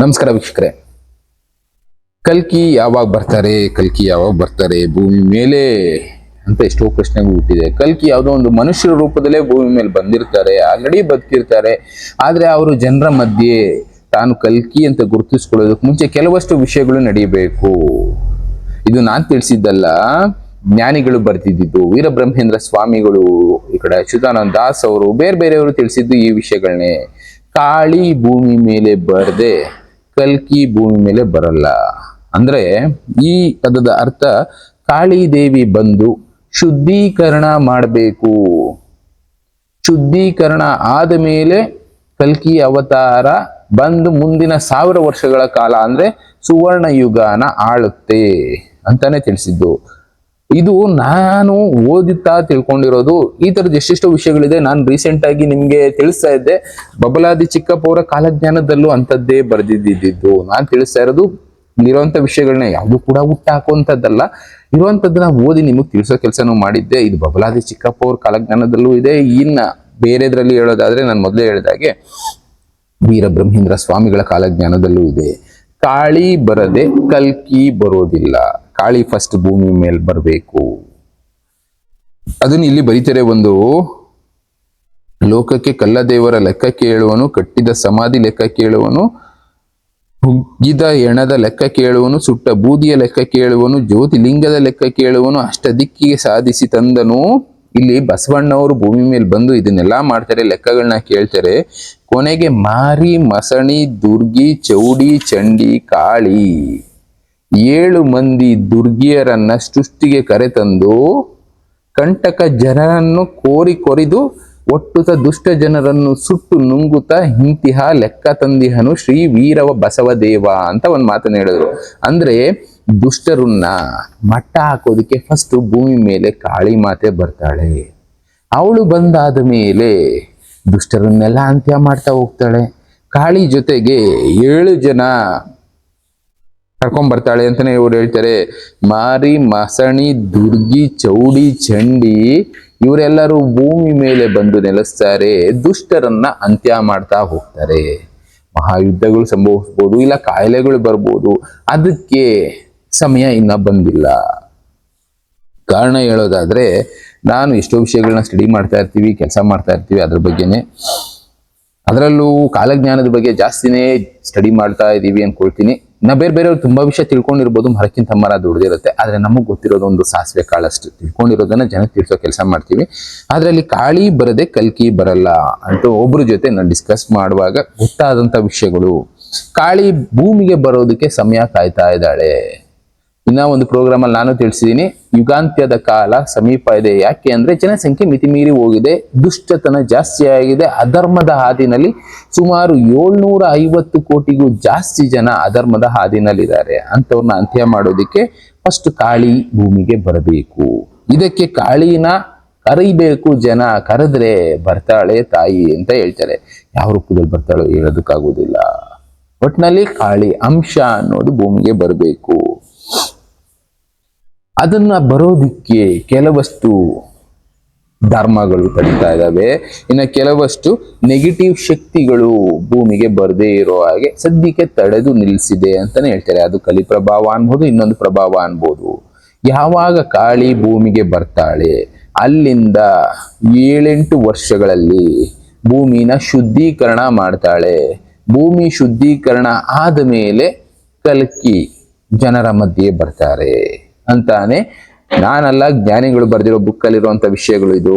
ನಮಸ್ಕಾರ ವೀಕ್ಷಕರೇ. ಕಲ್ಕಿ ಯಾವಾಗ ಬರ್ತಾರೆ ಭೂಮಿ ಮೇಲೆ ಅಂತ ಎಷ್ಟೋ ಪ್ರಶ್ನೆಗಳು ಹುಟ್ಟಿದೆ. ಕಲ್ಕಿ ಯಾವುದೋ ಒಂದು ಮನುಷ್ಯರ ರೂಪದಲ್ಲೇ ಭೂಮಿ ಮೇಲೆ ಬಂದಿರ್ತಾರೆ, ಆಲ್ರೆಡಿ ಬದುಕಿರ್ತಾರೆ. ಆದ್ರೆ ಅವರು ಜನರ ಮಧ್ಯೆ ತಾನು ಕಲ್ಕಿ ಅಂತ ಗುರುತಿಸ್ಕೊಳ್ಳೋದಕ್ಕೆ ಮುಂಚೆ ಕೆಲವಷ್ಟು ವಿಷಯಗಳು ನಡೀಬೇಕು. ಇದು ನಾನ್ ತಿಳಿಸಿದ್ದಲ್ಲ, ಜ್ಞಾನಿಗಳು ಬರ್ತಿದ್ದು, ವೀರಬ್ರಹ್ಮೇಂದ್ರ ಸ್ವಾಮಿಗಳು, ಈ ಕಡೆ ಅಚ್ಯುತಾನಂದ ದಾಸ್ ಅವರು, ಬೇರೆಯವರು ತಿಳಿಸಿದ್ದು ಈ ವಿಷಯಗಳನ್ನೇ. ಕಾಳಿ ಭೂಮಿ ಮೇಲೆ ಬರದೆ ಕಲ್ಕಿ ಭೂಮಿ ಮೇಲೆ ಬರಲ್ಲ ಅಂದ್ರೆ ಈ ಪದದ ಅರ್ಥ ಕಾಳಿ ದೇವಿ ಬಂದು ಶುದ್ಧೀಕರಣ ಮಾಡಬೇಕು. ಶುದ್ಧೀಕರಣ ಆದ ಮೇಲೆ ಕಲ್ಕಿ ಅವತಾರ ಬಂದು ಮುಂದಿನ 1000 ವರ್ಷಗಳ ಕಾಲ ಅಂದ್ರೆ ಸುವರ್ಣ ಯುಗನ ಆಳುತ್ತೆ ಅಂತಾನೆ ತಿಳಿಸಿದ್ದು. ಇದು ನಾನು ಓದುತ್ತಾ ತಿಳ್ಕೊಂಡಿರೋದು. ಈ ತರದ ಎಷ್ಟೆಷ್ಟೋ ವಿಷಯಗಳಿದೆ. ನಾನು ರೀಸೆಂಟ್ ಆಗಿ ನಿಮ್ಗೆ ತಿಳಿಸ್ತಾ ಇದ್ದೆ, ಬಬಲಾದಿ ಚಿಕ್ಕಪ್ಪ ಅವರ ಕಾಲಜ್ಞಾನದಲ್ಲೂ ಅಂತದ್ದೇ ಬರೆದಿದ್ದು. ನಾನು ತಿಳಿಸ್ತಾ ಇರೋದು ಇಲ್ಲಿರುವಂತ ವಿಷಯಗಳನ್ನ ಯಾವುದು ಕೂಡ ಹುಟ್ಟಾಕುವಂಥದ್ದಲ್ಲ, ಇರುವಂತದ್ದನ್ನ ಓದಿ ನಿಮಗೆ ತಿಳಿಸೋ ಕೆಲಸನೂ ಮಾಡಿದ್ದೆ. ಇದು ಬಬಲಾದಿ ಚಿಕ್ಕಪ್ಪ ಅವ್ರ ಕಾಲಜ್ಞಾನದಲ್ಲೂ ಇದೆ. ಇನ್ನ ಬೇರೆದ್ರಲ್ಲಿ ಹೇಳೋದಾದ್ರೆ ನಾನು ಮೊದಲೇ ಹೇಳಿದಾಗೆ ವೀರಬ್ರಹ್ಮೇಂದ್ರ ಸ್ವಾಮಿಗಳ ಕಾಲಜ್ಞಾನದಲ್ಲೂ ಇದೆ. ಕಾಳಿ ಬರದೆ ಕಲ್ಕಿ ಬರೋದಿಲ್ಲ. ಕಾಳಿ ಫಸ್ಟ್ ಭೂಮಿ ಮೇಲೆ ಬರಬೇಕು. ಅದನ್ನ ಇಲ್ಲಿ ಬರೀತಾರೆ. ಒಂದು ಲೋಕಕ್ಕೆ ಕಲ್ಲದೇವರ ಲೆಕ್ಕ ಕೇಳುವನು, ಕಟ್ಟಿದ ಸಮಾಧಿ ಲೆಕ್ಕ ಕೇಳುವನು, ಹುಗ್ಗಿದ ಎಣದ ಲೆಕ್ಕ ಕೇಳುವನು, ಸುಟ್ಟ ಬೂದಿಯ ಲೆಕ್ಕ ಕೇಳುವನು, ಜ್ಯೋತಿಲಿಂಗದ ಲೆಕ್ಕ ಕೇಳುವನು, ಅಷ್ಟದಿಕ್ಕಿಗೆ ಸಾಧಿಸಿ ತಂದನು. ಇಲ್ಲಿ ಬಸವಣ್ಣವರು ಭೂಮಿ ಮೇಲೆ ಬಂದು ಇದನ್ನೆಲ್ಲ ಮಾಡ್ತಾರೆ, ಲೆಕ್ಕಗಳನ್ನ ಕೇಳ್ತಾರೆ. ಕೊನೆಗೆ ಮಾರಿ, ಮಸಣಿ, ದುರ್ಗಿ, ಚೌಡಿ, ಚಂಡಿ, ಕಾಳಿ 7 ಮಂದಿ ದುರ್ಗಿಯರನ್ನ ಸೃಷ್ಟಿಗೆ ಕರೆತಂದು ಕಂಟಕ ಜನರನ್ನು ಕೊರಿದು ಒಟ್ಟುತ ದುಷ್ಟ ಜನರನ್ನು ಸುಟ್ಟು ನುಂಗುತ್ತ ಹಿಂತಿಹ ಲೆಕ್ಕ ತಂದಿಹನು ಶ್ರೀ ವೀರವ ಬಸವದೇವ ಅಂತ ಒಂದು ಮಾತನ್ನ ಹೇಳಿದ್ರು. ಅಂದ್ರೆ ದುಷ್ಟರನ್ನ ಮಟ್ಟ ಹಾಕೋದಿಕ್ಕೆ ಫಸ್ಟ್ ಭೂಮಿ ಮೇಲೆ ಕಾಳಿ ಮಾತೆ ಬರ್ತಾಳೆ. ಅವಳು ಬಂದಾದ ಮೇಲೆ ದುಷ್ಟರನ್ನೆಲ್ಲ ಅಂತ್ಯ ಮಾಡ್ತಾ ಹೋಗ್ತಾಳೆ. ಕಾಳಿ ಜೊತೆಗೆ 7 ಜನ ಕರ್ಕೊಂಡ್ ಬರ್ತಾಳೆ ಅಂತಾನೆ ಇವ್ರು ಹೇಳ್ತಾರೆ. ಮಾರಿ, ಮಸಣಿ, ದುರ್ಗಿ, ಚೌಡಿ, ಚಂಡಿ ಇವರೆಲ್ಲರೂ ಭೂಮಿ ಮೇಲೆ ಬಂದು ನೆಲೆಸ್ತಾರೆ. ದುಷ್ಟರನ್ನ ಅಂತ್ಯ ಮಾಡ್ತಾ ಹೋಗ್ತಾರೆ. ಮಹಾಯುದ್ಧಗಳು ಸಂಭವಿಸ್ಬೋದು, ಇಲ್ಲ ಕಾಯಿಲೆಗಳು ಬರ್ಬೋದು. ಅದಕ್ಕೆ ಸಮಯ ಇನ್ನ ಬಂದಿಲ್ಲ. ಕಾರಣ ಹೇಳೋದಾದ್ರೆ, ನಾನು ಎಷ್ಟೋ ವಿಷಯಗಳನ್ನ ಸ್ಟಡಿ ಮಾಡ್ತಾ ಇರ್ತೀವಿ, ಕೆಲಸ ಮಾಡ್ತಾ ಇರ್ತೀವಿ ಅದ್ರ ಬಗ್ಗೆನೆ. ಅದರಲ್ಲೂ ಕಾಲಜ್ಞಾನದ ಬಗ್ಗೆ ಜಾಸ್ತಿನೇ ಸ್ಟಡಿ ಮಾಡ್ತಾ ಇದ್ದೀವಿ ಅನ್ಕೊಳ್ತೀನಿ. ನಾ ಬೇರೆಯವ್ರು ತುಂಬಾ ವಿಷಯ ತಿಳ್ಕೊಂಡಿರ್ಬೋದು, ಮರಕ್ಕಿಂತ ಮರ ದುಡ್ದಿರುತ್ತೆ. ಆದ್ರೆ ನಮಗ್ ಗೊತ್ತಿರೋದು ಒಂದು ಸಾಸಿವೆ ಕಾಳಷ್ಟು. ತಿಳ್ಕೊಂಡಿರೋದನ್ನ ಜನಕ್ಕೆ ತಿಳಿಸೋ ಕೆಲಸ ಮಾಡ್ತೀವಿ. ಆದ್ರೆ ಅಲ್ಲಿ ಕಾಳಿ ಬರದೆ ಕಲ್ಕಿ ಬರಲ್ಲ ಅಂತ ಒಬ್ರ ಜೊತೆ ನಾನು ಡಿಸ್ಕಸ್ ಮಾಡುವಾಗ ಗೊತ್ತಾದಂತ ವಿಷಯಗಳು. ಕಾಳಿ ಭೂಮಿಗೆ ಬರೋದಕ್ಕೆ ಸಮಯ ಕಾಯ್ತಾ ಇದ್ದಾಳೆ. ಇನ್ನ ಒಂದು ಪ್ರೋಗ್ರಾಮ್ ಅಲ್ಲಿ ನಾನು ತಿಳಿಸಿದೀನಿ, ಯುಗಾಂತ್ಯದ ಕಾಲ ಸಮೀಪ ಇದೆ. ಯಾಕೆ ಅಂದ್ರೆ ಜನಸಂಖ್ಯೆ ಮಿತಿಮೀರಿ ಹೋಗಿದೆ, ದುಷ್ಟತನ ಜಾಸ್ತಿ ಆಗಿದೆ. ಅಧರ್ಮದ ಹಾದಿನಲ್ಲಿ ಸುಮಾರು 750 ಕೋಟಿಗೂ ಜಾಸ್ತಿ ಜನ ಅಧರ್ಮದ ಹಾದಿನಲ್ಲಿದ್ದಾರೆ. ಅಂತವ್ರನ್ನ ಅಂತ್ಯ ಮಾಡೋದಿಕ್ಕೆ ಫಸ್ಟ್ ಕಾಳಿ ಭೂಮಿಗೆ ಬರಬೇಕು. ಇದಕ್ಕೆ ಕಾಳಿನ ಕರೀಬೇಕು. ಜನ ಕರೆದ್ರೆ ಬರ್ತಾಳೆ ತಾಯಿ ಅಂತ ಹೇಳ್ತಾರೆ. ಯಾವ ರೂಪದಲ್ಲಿ ಬರ್ತಾಳೋ ಹೇಳೋದಕ್ಕಾಗೋದಿಲ್ಲ. ಒಟ್ನಲ್ಲಿ ಕಾಳಿ ಅಂಶ ಅನ್ನೋದು ಭೂಮಿಗೆ ಬರಬೇಕು. ಅದನ್ನ ಬರೋದಿಕ್ಕೆ ಕೆಲವಷ್ಟು ಧರ್ಮಗಳು ತಡೀತಾ ಇದ್ದಾವೆ. ಇನ್ನು ಕೆಲವಷ್ಟು ನೆಗೆಟಿವ್ ಶಕ್ತಿಗಳು ಭೂಮಿಗೆ ಬರದೇ ಇರೋ ಹಾಗೆ ಸದ್ಯಕ್ಕೆ ತಡೆದು ನಿಲ್ಲಿಸಿದೆ ಅಂತಾನೆ ಹೇಳ್ತಾರೆ. ಅದು ಕಲಿ ಪ್ರಭಾವ ಅನ್ಬೋದು, ಇನ್ನೊಂದು ಪ್ರಭಾವ ಅನ್ಬೋದು. ಯಾವಾಗ ಕಾಳಿ ಭೂಮಿಗೆ ಬರ್ತಾಳೆ ಅಲ್ಲಿಂದ 7-8 ವರ್ಷಗಳಲ್ಲಿ ಭೂಮಿನ ಶುದ್ಧೀಕರಣ ಮಾಡ್ತಾಳೆ. ಭೂಮಿ ಶುದ್ಧೀಕರಣ ಆದ ಮೇಲೆ ಕಲ್ಕಿ ಜನರ ಮಧ್ಯೆ ಬರ್ತಾರೆ ಅಂತಾನೆ ನಾನಲ್ಲ, ಜ್ಞಾನಿಗಳು ಬರೆದಿರೋ ಬುಕ್ ಅಲ್ಲಿರುವಂತ ವಿಷಯಗಳು. ಇದು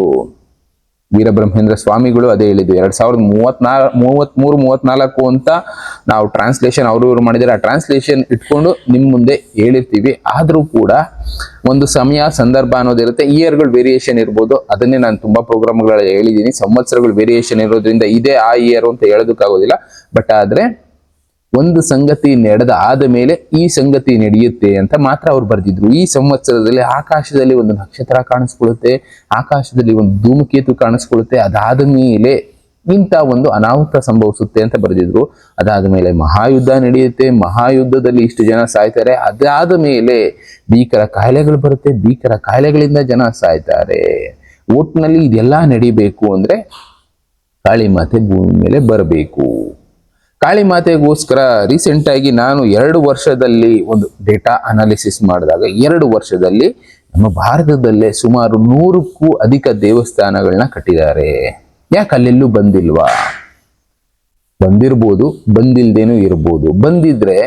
ವೀರಬ್ರಹ್ಮೇಂದ್ರ ಸ್ವಾಮಿಗಳು ಅದೇ ಹೇಳಿದ್ದು. 2034 ಅಂತ ನಾವು ಟ್ರಾನ್ಸ್ಲೇಷನ್ ಅವರು ಮಾಡಿದರೆ, ಆ ಟ್ರಾನ್ಸ್ಲೇಷನ್ ಇಟ್ಕೊಂಡು ನಿಮ್ ಮುಂದೆ ಹೇಳಿರ್ತೀವಿ. ಆದ್ರೂ ಕೂಡ ಒಂದು ಸಮಯ ಸಂದರ್ಭ ಅನ್ನೋದಿರುತ್ತೆ. ಇಯರ್ಗಳು ವೇರಿಯೇಷನ್ ಇರ್ಬೋದು. ಅದನ್ನೇ ನಾನು ತುಂಬಾ ಪ್ರೋಗ್ರಾಮ್ಗಳಲ್ಲಿ ಹೇಳಿದ್ದೀನಿ. ಸಂವತ್ಸರಗಳು ವೇರಿಯೇಷನ್ ಇರೋದ್ರಿಂದ ಇದೇ ಆ ಇಯರ್ ಅಂತ ಹೇಳೋದಕ್ಕಾಗೋದಿಲ್ಲ. ಬಟ್ ಆದ್ರೆ ಒಂದು ಸಂಗತಿ ನಡೆದ ಆದ ಮೇಲೆ ಈ ಸಂಗತಿ ನಡೆಯುತ್ತೆ ಅಂತ ಮಾತ್ರ ಅವ್ರು ಬರ್ದಿದ್ರು. ಈ ಸಂವತ್ಸರದಲ್ಲಿ ಆಕಾಶದಲ್ಲಿ ಒಂದು ನಕ್ಷತ್ರ ಕಾಣಿಸ್ಕೊಳ್ಳುತ್ತೆ, ಆಕಾಶದಲ್ಲಿ ಒಂದು ಧೂಮಕೇತು ಕಾಣಿಸ್ಕೊಳ್ಳುತ್ತೆ, ಅದಾದ ಮೇಲೆ ಇಂಥ ಒಂದು ಅನಾಹುತ ಸಂಭವಿಸುತ್ತೆ ಅಂತ ಬರೆದಿದ್ರು. ಅದಾದ ಮೇಲೆ ಮಹಾಯುದ್ಧ ನಡೆಯುತ್ತೆ, ಮಹಾಯುದ್ಧದಲ್ಲಿ ಇಷ್ಟು ಜನ ಸಾಯ್ತಾರೆ. ಅದಾದ ಮೇಲೆ ಭೀಕರ ಕಾಯಿಲೆಗಳು ಬರುತ್ತೆ, ಭೀಕರ ಕಾಯಿಲೆಗಳಿಂದ ಜನ ಸಾಯ್ತಾರೆ. ಒಟ್ಟಿನಲ್ಲಿ ಇದೆಲ್ಲ ನಡಿಬೇಕು ಅಂದ್ರೆ ಕಾಳಿ ಮಾತೆ ಭೂಮಿ ಮೇಲೆ ಬರಬೇಕು. ಕಾಳಿ ಮಾತೆಗೋಸ್ಕರ ರೀಸೆಂಟ್ ಆಗಿ ನಾನು 2 ವರ್ಷದಲ್ಲಿ ಒಂದು ಡೇಟಾ ಅನಾಲಿಸಿಸ್ ಮಾಡಿದಾಗ 2 ವರ್ಷದಲ್ಲಿ ನಮ್ಮ ಭಾರತದಲ್ಲೇ ಸುಮಾರು 100ಕ್ಕೂ ಅಧಿಕ ದೇವಸ್ಥಾನಗಳನ್ನ ಕಟ್ಟಿದ್ದಾರೆ. ಯಾಕೆ ಅಲ್ಲೆಲ್ಲೂ ಬಂದಿಲ್ವಾ? ಬಂದಿರ್ಬೋದು, ಬಂದಿಲ್ದೇನೂ ಇರ್ಬೋದು. ಬಂದಿದ್ರೆ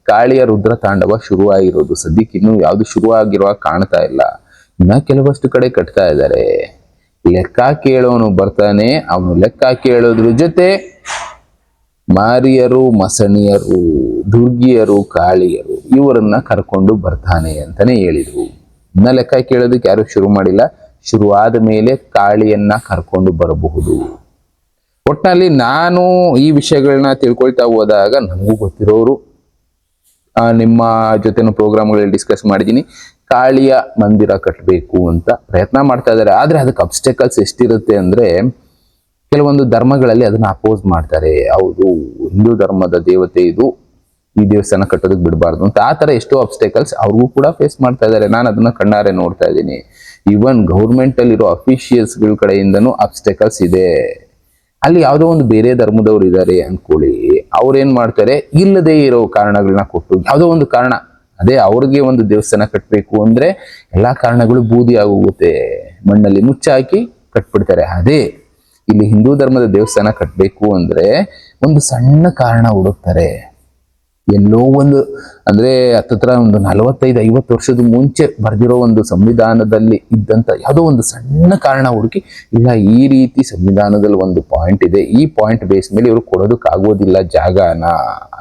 ಕಾಳಿಯ ರುದ್ರ ತಾಂಡವ ಶುರುವಾಗಿರೋದು. ಸದ್ಯಕ್ಕೆ ಇನ್ನೂ ಯಾವುದು ಶುರುವಾಗಿರುವ ಕಾಣ್ತಾ ಇಲ್ಲ. ಇನ್ನ ಕೆಲವಷ್ಟು ಕಡೆ ಕಟ್ತಾ ಇದ್ದಾರೆ. ಲೆಕ್ಕ ಕೇಳೋನು ಬರ್ತಾನೆ, ಅವನು ಲೆಕ್ಕ ಕೇಳೋದ್ರ ಜೊತೆ ಮಾರಿಯರು, ಮಸಣಿಯರು, ದುರ್ಗಿಯರು, ಕಾಳಿಯರು ಇವರನ್ನ ಕರ್ಕೊಂಡು ಬರ್ತಾನೆ ಅಂತಾನೆ ಹೇಳಿದ್ರು. ಇನ್ನ ಲೆಕ್ಕ ಕೇಳೋದಕ್ಕೆ ಯಾರು ಶುರು ಮಾಡಿಲ್ಲ. ಶುರು ಆದ ಮೇಲೆ ಕಾಳಿಯನ್ನ ಕರ್ಕೊಂಡು ಬರಬಹುದು. ಒಟ್ನಲ್ಲಿ ನಾನು ಈ ವಿಷಯಗಳನ್ನ ತಿಳ್ಕೊಳ್ತಾ ಹೋದಾಗ ನಮಗೂ ಗೊತ್ತಿರೋರು ನಿಮ್ಮ ಜೊತೆನೂ ಪ್ರೋಗ್ರಾಮ್ಗಳಲ್ಲಿ ಡಿಸ್ಕಸ್ ಮಾಡಿದ್ದೀನಿ. ಕಾಳಿಯ ಮಂದಿರ ಕಟ್ಟಬೇಕು ಅಂತ ಪ್ರಯತ್ನ ಮಾಡ್ತಾ ಇದ್ದಾರೆ. ಆದ್ರೆ ಅದಕ್ಕೆ ಅಬ್ಸ್ಟೆಕಲ್ಸ್ ಎಷ್ಟಿರುತ್ತೆ ಅಂದ್ರೆ, ಕೆಲವೊಂದು ಧರ್ಮಗಳಲ್ಲಿ ಅದನ್ನ ಅಪೋಸ್ ಮಾಡ್ತಾರೆ. ಹೌದು, ಹಿಂದೂ ಧರ್ಮದ ದೇವತೆ ಇದು, ಈ ದೇವಸ್ಥಾನ ಕಟ್ಟೋದಕ್ಕೆ ಬಿಡಬಾರ್ದು ಅಂತ. ಆ ತರ ಎಷ್ಟೋ ಅಬ್ಸ್ಟೆಕಲ್ಸ್ ಅವ್ರಿಗೂ ಕೂಡ ಫೇಸ್ ಮಾಡ್ತಾ ಇದ್ದಾರೆ. ನಾನು ಅದನ್ನ ಕಣ್ಣಾರೆ ನೋಡ್ತಾ ಇದ್ದೀನಿ. ಈವನ್ ಗೌರ್ಮೆಂಟ್ ಅಲ್ಲಿರೋ ಅಫಿಷಿಯಲ್ಸ್ ಗಳ ಕಡೆಯಿಂದನೂ ಅಬ್ಸ್ಟೆಕಲ್ಸ್ ಇದೆ. ಅಲ್ಲಿ ಯಾವುದೋ ಒಂದು ಬೇರೆ ಧರ್ಮದವ್ರು ಇದ್ದಾರೆ ಅನ್ಕೊಳ್ಳಿ, ಅವ್ರೇನ್ ಮಾಡ್ತಾರೆ, ಇಲ್ಲದೆ ಇರೋ ಕಾರಣಗಳನ್ನ ಕೊಟ್ಟು ಯಾವುದೋ ಒಂದು ಕಾರಣ, ಅದೇ ಅವ್ರಿಗೆ ಒಂದು ದೇವಸ್ಥಾನ ಕಟ್ಟಬೇಕು ಅಂದ್ರೆ ಎಲ್ಲಾ ಕಾರಣಗಳು ಬೂದಿ ಆಗೋಗುತ್ತೆ, ಮಣ್ಣಲ್ಲಿ ಮುಚ್ಚಾಕಿ ಕಟ್ಬಿಡ್ತಾರೆ. ಅದೇ ಇಲ್ಲಿ ಹಿಂದೂ ಧರ್ಮದ ದೇವಸ್ಥಾನ ಕಟ್ಟಬೇಕು ಅಂದ್ರೆ ಒಂದು ಸಣ್ಣ ಕಾರಣ ಹುಡುಕ್ತಾರೆ. ಎಲ್ಲೋ ಒಂದು ಅಂದ್ರೆ ಹತ್ತತ್ರ ಒಂದು 45-50 ವರ್ಷದ ಮುಂಚೆ ಬರೆದಿರೋ ಒಂದು ಸಂವಿಧಾನದಲ್ಲಿ ಇದ್ದಂತ ಯಾವುದೋ ಒಂದು ಸಣ್ಣ ಕಾರಣ ಹುಡುಕಿ, ಇಲ್ಲ ಈ ರೀತಿ ಸಂವಿಧಾನದಲ್ಲಿ ಒಂದು ಪಾಯಿಂಟ್ ಇದೆ, ಈ ಪಾಯಿಂಟ್ ಬೇಸ್ ಮೇಲೆ ಇವರು ಕೊಡೋದಕ್ಕಾಗೋದಿಲ್ಲ ಜಾಗನ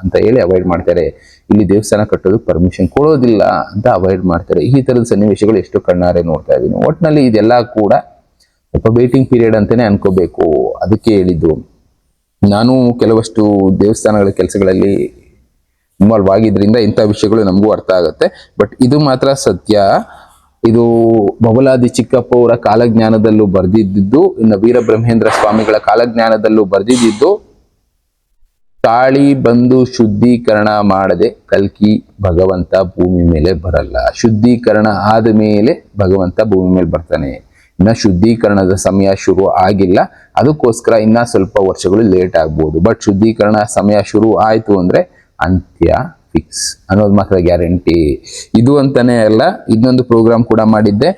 ಅಂತ ಹೇಳಿ ಅವಾಯ್ಡ್ ಮಾಡ್ತಾರೆ. ಇಲ್ಲಿ ದೇವಸ್ಥಾನ ಕಟ್ಟೋದಕ್ಕೆ ಪರ್ಮಿಷನ್ ಕೊಡೋದಿಲ್ಲ ಅಂತ ಅವಾಯ್ಡ್ ಮಾಡ್ತಾರೆ. ಈ ತರದ ಸನ್ನಿವೇಶಗಳು ಎಷ್ಟು ಕಣ್ಣಾರೆ ನೋಡ್ತಾ ಇದ್ದೀನಿ. ಒಟ್ಟಿನಲ್ಲಿ ಇದೆಲ್ಲ ಕೂಡ ಸ್ವಲ್ಪ ವೇಟಿಂಗ್ ಪೀರಿಯಡ್ ಅಂತಾನೆ ಅನ್ಕೋಬೇಕು. ಅದಕ್ಕೆ ಹೇಳಿದ್ದು, ನಾನು ಕೆಲವಷ್ಟು ದೇವಸ್ಥಾನಗಳ ಕೆಲಸಗಳಲ್ಲಿ ಇನ್ವಾಲ್ವ್ ಆಗಿದ್ರಿಂದ ಇಂಥ ವಿಷಯಗಳು ನಮಗೂ ಅರ್ಥ ಆಗುತ್ತೆ. ಬಟ್ ಇದು ಮಾತ್ರ ಸತ್ಯ. ಇದು ಬಬಲಾದಿ ಚಿಕ್ಕಪ್ಪ ಅವರ ಕಾಲಜ್ಞಾನದಲ್ಲೂ ಬರ್ದಿದ್ದು, ಇನ್ನು ವೀರಬ್ರಹ್ಮೇಂದ್ರ ಸ್ವಾಮಿಗಳ ಕಾಲಜ್ಞಾನದಲ್ಲೂ ಬರ್ದಿದ್ದು, ಕಾಳಿ ಬಂದು ಶುದ್ಧೀಕರಣ ಮಾಡದೆ ಕಲ್ಕಿ ಭಗವಂತ ಭೂಮಿ ಮೇಲೆ ಬರಲ್ಲ. ಶುದ್ಧೀಕರಣ ಆದ ಮೇಲೆ ಭಗವಂತ ಭೂಮಿ ಮೇಲೆ ಬರ್ತಾನೆ. ಇನ್ನ ಶುದ್ಧೀಕರಣದ ಸಮಯ ಶುರು ಆಗಿಲ್ಲ, ಅದಕ್ಕೋಸ್ಕರ ಇನ್ನ ಸ್ವಲ್ಪ ವರ್ಷಗಳು ಲೇಟ್ ಆಗ್ಬೋದು. ಬಟ್ ಶುದ್ಧೀಕರಣ ಸಮಯ ಶುರು ಆಯ್ತು ಅಂದ್ರೆ ಅಂತ್ಯ ಫಿಕ್ಸ್ ಅನ್ನೋದು ಮಾತ್ರ ಗ್ಯಾರಂಟಿ. ಇದು ಅಂತಾನೆ ಅಲ್ಲ, ಇನ್ನೊಂದು ಪ್ರೋಗ್ರಾಮ್ ಕೂಡ ಮಾಡಿದ್ದೆ,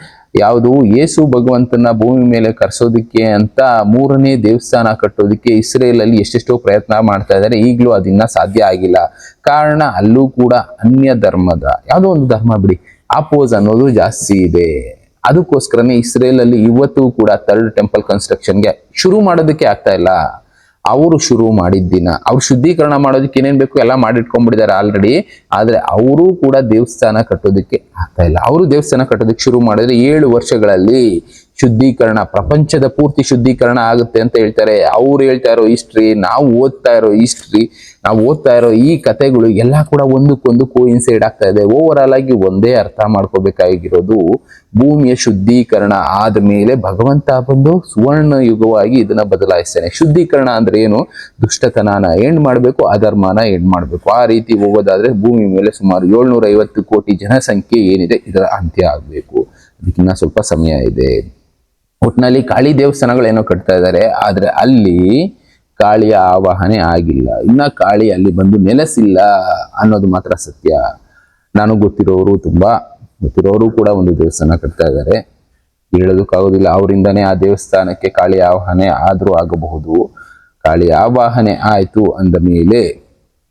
ಯಾವುದು ಯೇಸು ಭಗವಂತನ ಭೂಮಿ ಮೇಲೆ ಕರ್ಸೋದಿಕ್ಕೆ ಅಂತ 3ನೇ ದೇವಸ್ಥಾನ ಕಟ್ಟೋದಿಕ್ಕೆ ಇಸ್ರೇಲ್ ಅಲ್ಲಿ ಎಷ್ಟೆಷ್ಟೋ ಪ್ರಯತ್ನ ಮಾಡ್ತಾ ಇದ್ದಾರೆ. ಈಗಲೂ ಅದಿನ್ನ ಸಾಧ್ಯ ಆಗಿಲ್ಲ. ಕಾರಣ ಅಲ್ಲೂ ಕೂಡ ಅನ್ಯ ಧರ್ಮದ ಯಾವುದೋ ಒಂದು ಧರ್ಮ ಬಿಡಿ ಅಪೋಸ್ ಅನ್ನೋದು ಜಾಸ್ತಿ ಇದೆ. ಅದಕ್ಕೋಸ್ಕರನೇ ಇಸ್ರೇಲ್ ಅಲ್ಲಿ ಇವತ್ತು ಕೂಡ 3rd ಟೆಂಪಲ್ ಕನ್ಸ್ಟ್ರಕ್ಷನ್ಗೆ ಶುರು ಮಾಡೋದಕ್ಕೆ ಆಗ್ತಾ ಇಲ್ಲ. ಅವರು ಶುರು ಮಾಡಿದ್ದಿನ ಅವ್ರು ಶುದ್ಧೀಕರಣ ಮಾಡೋದಕ್ಕೆ ಏನೇನ್ ಬೇಕು ಎಲ್ಲ ಮಾಡಿಟ್ಕೊಂಡ್ಬಿಟ್ಟಿದ್ದಾರೆ ಆಲ್ರೆಡಿ. ಆದ್ರೆ ಅವರು ಕೂಡ ದೇವಸ್ಥಾನ ಕಟ್ಟೋದಕ್ಕೆ ಆಗ್ತಾ ಇಲ್ಲ. ಅವರು ದೇವಸ್ಥಾನ ಕಟ್ಟೋದಕ್ಕೆ ಶುರು ಮಾಡಿದ್ರೆ 7 ವರ್ಷಗಳಲ್ಲಿ ಶುದ್ಧೀಕರಣ, ಪ್ರಪಂಚದ ಪೂರ್ತಿ ಶುದ್ಧೀಕರಣ ಆಗುತ್ತೆ ಅಂತ ಹೇಳ್ತಾರೆ. ಅವ್ರು ಹೇಳ್ತಾ ಇರೋ ಹಿಸ್ಟ್ರಿ, ನಾವು ಓದ್ತಾ ಇರೋ ಈ ಕಥೆಗಳು ಎಲ್ಲ ಕೂಡ ಒಂದಕ್ಕೊಂದು ಕೋಇನ್ಸೈಡ್ ಆಗ್ತಾ ಇದೆ. ಓವರ್ ಆಲ್ ಆಗಿ ಒಂದೇ ಅರ್ಥ ಮಾಡ್ಕೋಬೇಕಾಗಿರೋದು, ಭೂಮಿಯ ಶುದ್ಧೀಕರಣ ಆದ್ಮೇಲೆ ಭಗವಂತ ಬಂದು ಸುವರ್ಣ ಯುಗವಾಗಿ ಇದನ್ನ ಬದಲಾಯಿಸ್ತಾನೆ. ಶುದ್ಧೀಕರಣ ಅಂದ್ರೆ ಏನು? ದುಷ್ಟತನನ ಎಂಡ್ ಮಾಡ್ಬೇಕು, ಅಧರ್ಮನ ಎಂಡ್ ಮಾಡ್ಬೇಕು. ಆ ರೀತಿ ಹೋಗೋದಾದ್ರೆ ಭೂಮಿ ಮೇಲೆ ಸುಮಾರು 750 ಕೋಟಿ ಜನಸಂಖ್ಯೆ ಏನಿದೆ ಇದರ ಅಂತ್ಯ ಆಗ್ಬೇಕು. ಅದಕ್ಕಿನ್ನ ಸ್ವಲ್ಪ ಸಮಯ ಇದೆ. ಒಟ್ನಲ್ಲಿ ಕಾಳಿ ದೇವಸ್ಥಾನಗಳು ಏನೋ ಕಟ್ತಾ ಇದ್ದಾರೆ, ಆದ್ರೆ ಅಲ್ಲಿ ಕಾಳಿಯ ಆವಾಹನೆ ಆಗಿಲ್ಲ. ಇನ್ನ ಕಾಳಿ ಅಲ್ಲಿ ಬಂದು ನೆಲೆಸಿಲ್ಲ ಅನ್ನೋದು ಮಾತ್ರ ಸತ್ಯ. ನಾನು ಗೊತ್ತಿರೋರು ಕೂಡ ಒಂದು ದೇವಸ್ಥಾನ ಕಟ್ತಾ ಇದ್ದಾರೆ. ಹೇಳೋದಕ್ಕಾಗೋದಿಲ್ಲ, ಅವರಿಂದಾನೇ ಆ ದೇವಸ್ಥಾನಕ್ಕೆ ಕಾಳಿ ಆವಾಹನೆ ಆದ್ರೂ ಆಗಬಹುದು. ಕಾಳಿ ಆವಾಹನೆ ಆಯ್ತು ಅಂದ ಮೇಲೆ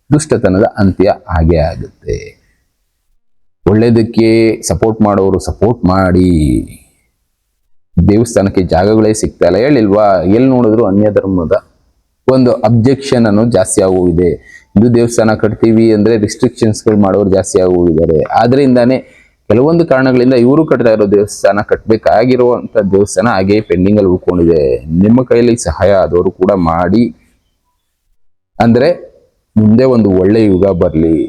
ದುಷ್ಟತನದ ಅಂತ್ಯ ಆಗೇ ಆಗುತ್ತೆ. ಒಳ್ಳೇದಕ್ಕೆ ಸಪೋರ್ಟ್ ಮಾಡೋರು ಸಪೋರ್ಟ್ ಮಾಡಿ. ದೇವಸ್ಥಾನಕ್ಕೆ ಜಾಗಗಳೇ ಸಿಗ್ತಾ ಇಲ್ಲ, ಹೇಳಿಲ್ವಾ? ಎಲ್ಲಿ ನೋಡಿದ್ರು ಅನ್ಯ ಧರ್ಮದ ಒಂದು ಅಬ್ಜೆಕ್ಷನ್ ಅನ್ನೋದು ಜಾಸ್ತಿ ಆಗೋಗಿದೆ. ಹಿಂದೂ ದೇವಸ್ಥಾನ ಕಟ್ತೀವಿ ಅಂದ್ರೆ ರಿಸ್ಟ್ರಿಕ್ಷನ್ಸ್ಗಳು ಮಾಡೋರು ಜಾಸ್ತಿ ಆಗೋಗಿದ್ದಾರೆ. ಆದ್ರಿಂದಾನೇ ಕೆಲವೊಂದು ಕಾರಣಗಳಿಂದ ಇವರು ಕಟ್ತಾ ಇರೋ ದೇವಸ್ಥಾನ, ಕಟ್ಟಬೇಕಾಗಿರುವಂತ ದೇವಸ್ಥಾನ ಹಾಗೆ ಪೆಂಡಿಂಗ್ ಅಲ್ಲಿ ಉಳ್ಕೊಂಡಿದೆ. ನಿಮ್ಮ ಕೈಯಲ್ಲಿ ಸಹಾಯ ಆದವರು ಕೂಡ ಮಾಡಿ. ಅಂದ್ರೆ ಮುಂದೆ ಒಂದು ಒಳ್ಳೆ ಯುಗ ಬರ್ಲಿ,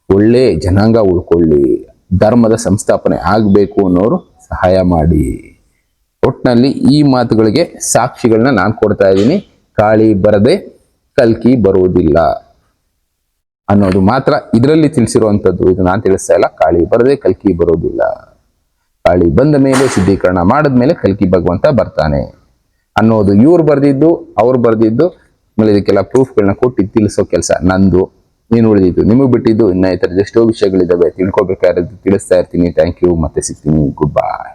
ಒಳ್ಳೆ ಜನಾಂಗ ಉಳ್ಕೊಳ್ಳಿ, ಧರ್ಮದ ಸಂಸ್ಥಾಪನೆ ಆಗ್ಬೇಕು ಅನ್ನೋರು ಸಹಾಯ ಮಾಡಿ. ಒಟ್ನಲ್ಲಿ ಈ ಮಾತುಗಳಿಗೆ ಸಾಕ್ಷಿಗಳನ್ನ ನಾನು ಕೊಡ್ತಾ ಇದ್ದೀನಿ. ಕಾಳಿ ಬರದೆ ಕಲ್ಕಿ ಬರುವುದಿಲ್ಲ ಅನ್ನೋದು ಮಾತ್ರ ಇದರಲ್ಲಿ ತಿಳಿಸಿರುವಂತದ್ದು. ಇದು ನಾನು ತಿಳಿಸ್ತಾ ಇಲ್ಲ. ಕಾಳಿ ಬರದೆ ಕಲ್ಕಿ ಬರೋದಿಲ್ಲ. ಕಾಳಿ ಬಂದ ಮೇಲೆ, ಶುದ್ಧೀಕರಣ ಮಾಡಿದ್ಮೇಲೆ ಕಲ್ಕಿ ಭಗವಂತ ಬರ್ತಾನೆ ಅನ್ನೋದು ಇವ್ರು ಬರ್ದಿದ್ದು, ಅವ್ರು ಬರ್ದಿದ್ದು ಆಮೇಲೆ ಇದಕ್ಕೆಲ್ಲ ಪ್ರೂಫ್ಗಳನ್ನ ಕೊಟ್ಟು ತಿಳಿಸೋ ಕೆಲಸ ನಂದು. ಏನು ಉಳಿದಿದ್ದು ನಿಮಗೆ ಬಿಟ್ಟಿದ್ದು. ಇನ್ನ ಈ ಥರದ ಎಷ್ಟೋ ವಿಷಯಗಳಿದ್ದಾವೆ ತಿಳ್ಕೊಬೇಕಾದ್ರೆ ತಿಳಿಸ್ತಾ ಇರ್ತೀನಿ. Thank you. ಮತ್ತೆ ಸಿಗ್ತೀನಿ. Good by.